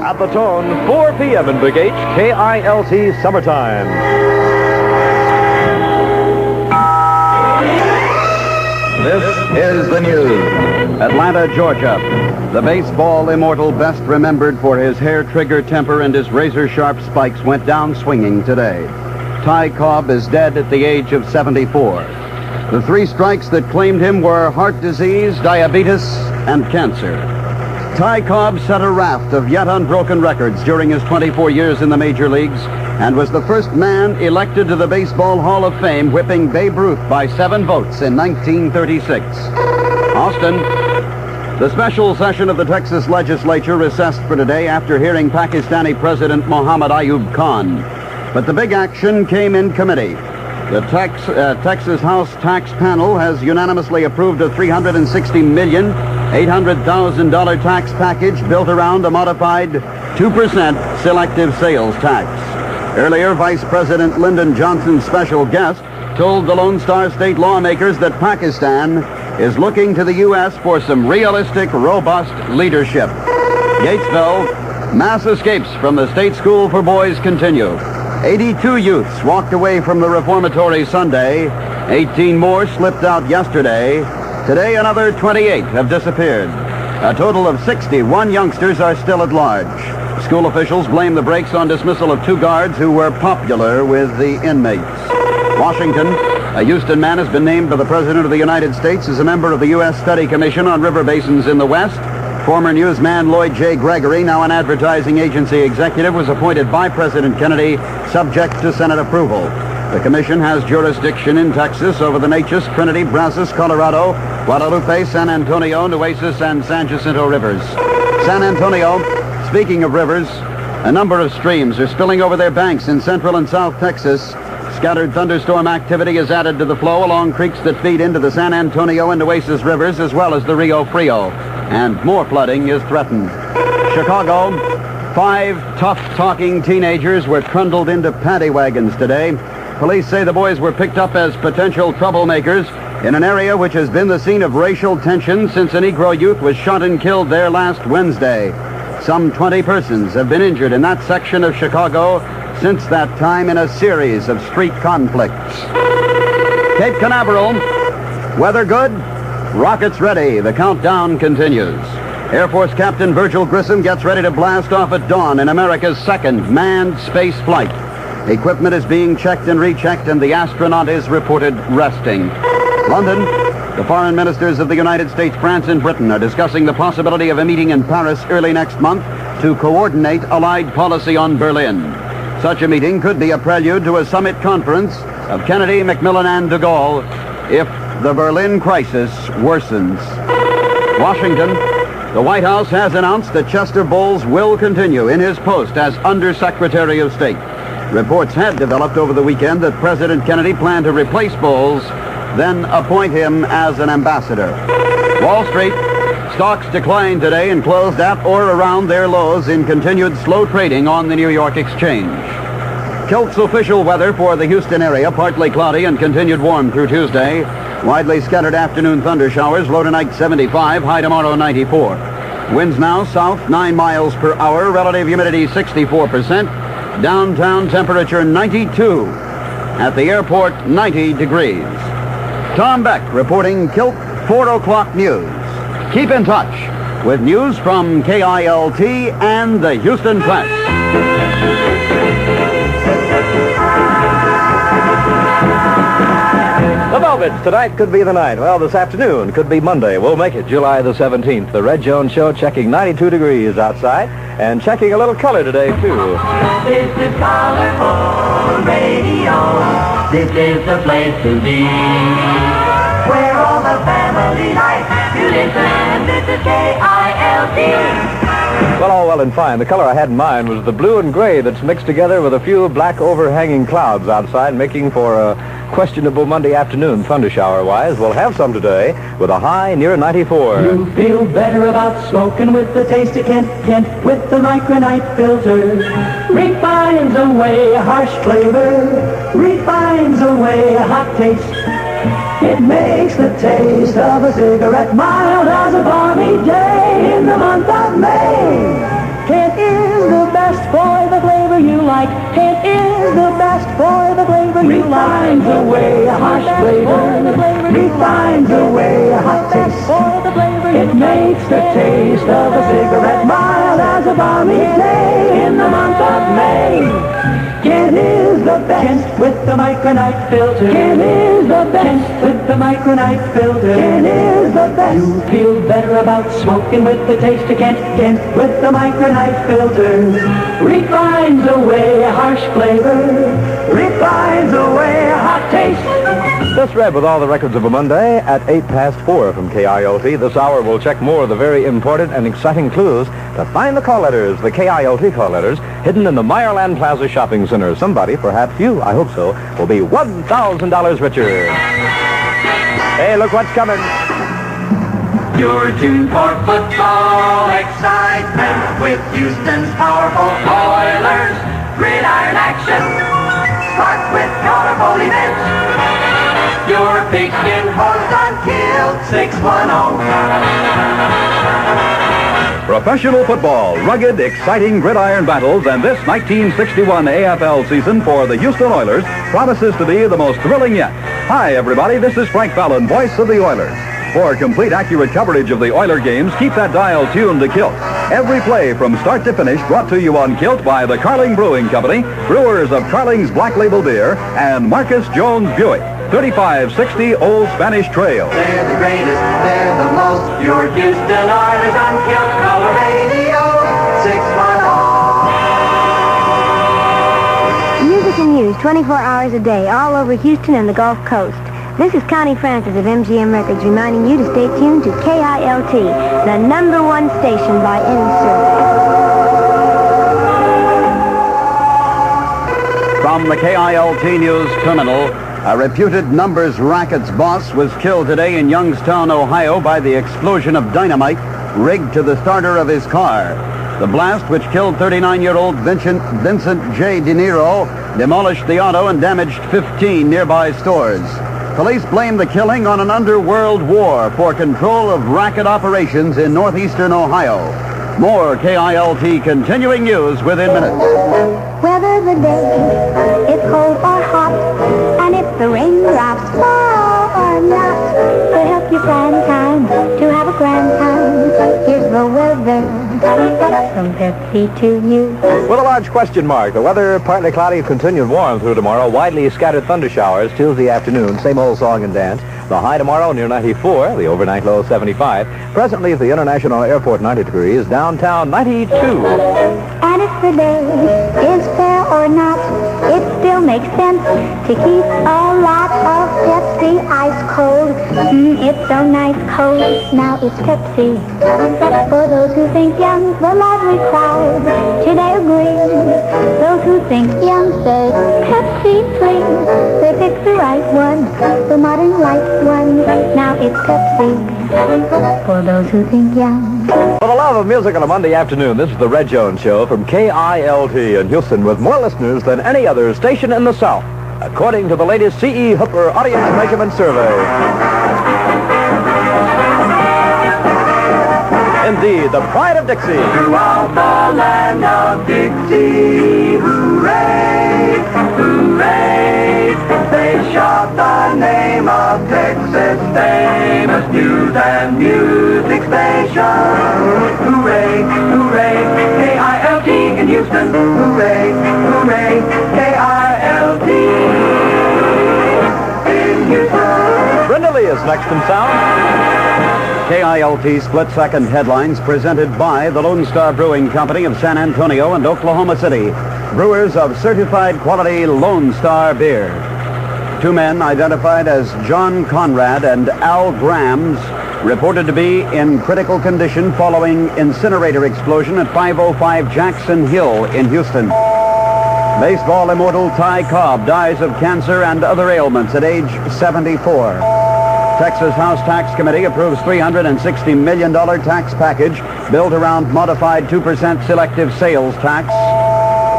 At the tone, 4 p.m. in Big H, KILT Summertime. This is the news. Atlanta, Georgia. The baseball immortal best remembered for his hair-trigger temper and his razor-sharp spikes went down swinging today. Ty Cobb is dead at the age of 74. The 3 strikes that claimed him were heart disease, diabetes, and cancer. Ty Cobb set a raft of yet unbroken records during his 24 years in the major leagues and was the first man elected to the Baseball Hall of Fame, whipping Babe Ruth by 7 votes in 1936. Austin. The special session of the Texas legislature recessed for today after hearing Pakistani President Mohammed Ayub Khan. But the big action came in committee. The Texas House Tax Panel has unanimously approved a $360,800,000 tax package built around a modified 2% selective sales tax. Earlier, Vice President Lyndon Johnson's special guest told the Lone Star State lawmakers that Pakistan is looking to the U.S. for some realistic, robust leadership. Gatesville, mass escapes from the state school for boys continue. 82 youths walked away from the reformatory Sunday. 18 more slipped out yesterday. Today, another 28 have disappeared. A total of 61 youngsters are still at large. School officials blame the breaks on dismissal of 2 guards who were popular with the inmates. Washington, a Houston man has been named by the President of the United States as a member of the U.S. Study Commission on River Basins in the West. Former newsman Lloyd J. Gregory, now an advertising agency executive, was appointed by President Kennedy, subject to Senate approval. The commission has jurisdiction in Texas over the Neches, Trinity, Brazos, Colorado, Guadalupe, San Antonio, Nueces, and San Jacinto rivers. San Antonio, speaking of rivers, a number of streams are spilling over their banks in central and south Texas. Scattered thunderstorm activity is added to the flow along creeks that feed into the San Antonio and Nueces rivers, as well as the Rio Frio. And more flooding is threatened. Chicago, 5 tough-talking teenagers were trundled into paddy wagons today. Police say the boys were picked up as potential troublemakers in an area which has been the scene of racial tension since a Negro youth was shot and killed there last Wednesday. Some 20 persons have been injured in that section of Chicago since that time in a series of street conflicts. Cape Canaveral, weather good? Rockets ready. The countdown continues. Air Force Captain Virgil Grissom gets ready to blast off at dawn in America's second manned space flight. Equipment is being checked and rechecked, and the astronaut is reported resting. London, the foreign ministers of the United States, France, and Britain are discussing the possibility of a meeting in Paris early next month to coordinate Allied policy on Berlin. Such a meeting could be a prelude to a summit conference of Kennedy, Macmillan, and de Gaulle if the Berlin crisis worsens. Washington, the White House has announced that Chester Bowles will continue in his post as Undersecretary of State. Reports had developed over the weekend that President Kennedy planned to replace Bowles, then appoint him as an ambassador. Wall Street, stocks declined today and closed at or around their lows in continued slow trading on the New York Exchange. Kilt's official weather for the Houston area, partly cloudy and continued warm through Tuesday. Widely scattered afternoon thunder showers, low tonight 75, high tomorrow 94. Winds now south 9 miles per hour, relative humidity 64%. Downtown temperature 92. At the airport 90 degrees. Tom Beck reporting Kilt 4 o'clock news. Keep in touch with news from KILT and the Houston Press. The Velvets, tonight could be the night. Well, this afternoon could be Monday. We'll make it July the 17th. The Red Jones Show checking 92 degrees outside and checking a little color today, too. This is Colorful Radio. This is the place to be. Where all the family likes to listen. This is KILT. Well, all well and fine. The color I had in mind was the blue and gray that's mixed together with a few black overhanging clouds outside, making for a questionable Monday afternoon thunder shower-wise. We'll have some today with a high near 94. You feel better about smoking with the taste of Kent with the micronite filter. Refines away a harsh flavor. Refines away a hot taste. It makes the taste of a cigarette mild as a balmy day in the month of May. Kent is like. Kent is the best for the flavor you like. Refines away a harsh flavor. Refines away a hot taste for the flavor. It makes the taste of a cigarette mild as a balmy day in the month of May. Kent is the best with the micronite filter. Kent is the best with the micronite filter. Kent is the best. You feel better about smoking with the taste of Kent. Kent with the micronite filter. Refines away a harsh flavor. Refines away a hot taste. This read with all the records of a Monday at 4:08 from KILT. This hour will check more of the very important and exciting clues to find the call letters, the KILT call letters, hidden in the Meyerland Plaza Shopping Center. Somebody, perhaps you, I hope so, will be $1,000 richer. Hey, look what's coming. You're tuned for football excitement with Houston's powerful Oilers. Gridiron action, sparked with colorful events. Your pigskin host on Kilt 610. Professional football, rugged, exciting gridiron battles, and this 1961 AFL season for the Houston Oilers promises to be the most thrilling yet. Hi, everybody. This is Frank Fallon, voice of the Oilers. For complete, accurate coverage of the Oiler games, keep that dial tuned to Kilt. Every play from start to finish brought to you on Kilt by the Carling Brewing Company, brewers of Carling's Black Label Beer, and Marcus Jones Buick, 3560 Old Spanish Trail. They're the greatest, they're the most. Your Houston Oilers on Kilt Color Radio 610. Music and news 24 hours a day all over Houston and the Gulf Coast. This is Connie Francis of MGM Records reminding you to stay tuned to KILT, the #1 station by any survey. From the KILT News Terminal, a reputed numbers rackets boss was killed today in Youngstown, Ohio by the explosion of dynamite rigged to the starter of his car. The blast, which killed 39-year-old Vincent J. De Niro, demolished the auto and damaged 15 nearby stores. Police blame the killing on an underworld war for control of racket operations in northeastern Ohio. More KILT continuing news within minutes. Whether the day is cold or hot, and if the raindrops fall or not, to help you plan time to have a grand time, here's the weather from Pepsi to you. With a large question mark, the weather partly cloudy, continued warm through tomorrow, widely scattered thunder showers Tuesday afternoon, same old song and dance. The high tomorrow near 94, the overnight low 75. Presently at the International Airport 90 degrees, downtown 92. And if the day is fair or not, it still makes sense to keep a lot of Pepsi ice cold. It's so nice cold, now it's Pepsi. For those who think young, the lively crowd today agree. Those who think young say Pepsi please. They pick the right one, the modern light one. Now it's Pepsi. For those who think young. For the love of music on a Monday afternoon, this is the Red Jones Show from KILT in Houston with more listeners than any other station in the South, according to the latest C.E. Hooper Audience Measurement Survey. Indeed, the pride of Dixie. Throughout the land of Dixie, hooray, hooray. They shout the name of Texas' famous news and music station. Hooray, hooray, KILT in Houston. Hooray, hooray, KILT in Houston. Brenda Lee is next in sound. KILT split-second headlines presented by the Lone Star Brewing Company of San Antonio and Oklahoma City, brewers of certified quality Lone Star beer. Two men identified as John Conrad and Al Grams reported to be in critical condition following incinerator explosion at 505 Jackson Hill in Houston. Baseball immortal Ty Cobb dies of cancer and other ailments at age 74. Texas House Tax Committee approves $360 million tax package built around modified 2% selective sales tax.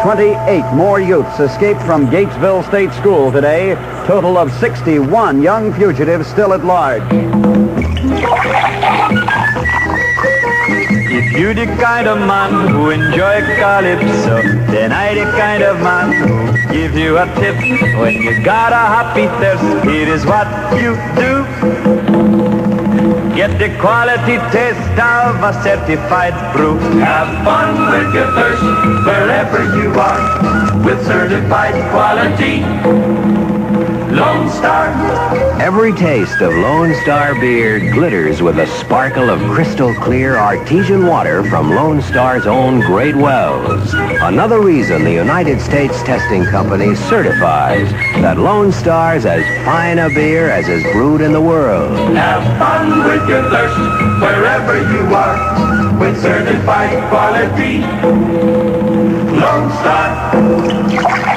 28 more youths escaped from Gatesville State School today. Total of 61 young fugitives still at large. If you kind of man who enjoy calypso. Then I the kind of man who give you a tip when you got a happy thirst. Here is what you do. Get the quality taste of a certified brew. Have fun with your thirst wherever you are with certified quality Lone Star. Every taste of Lone Star beer glitters with a sparkle of crystal clear artesian water from Lone Star's own great wells. Another reason the United States Testing Company certifies that Lone Star's as fine a beer as is brewed in the world. Have fun with your thirst wherever you are with certified quality Lone Star.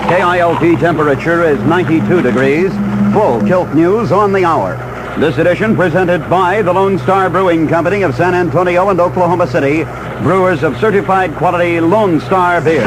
KILT temperature is 92 degrees. Full Kilt News on the hour. This edition presented by the Lone Star Brewing Company of San Antonio and Oklahoma City, brewers of certified quality Lone Star beer.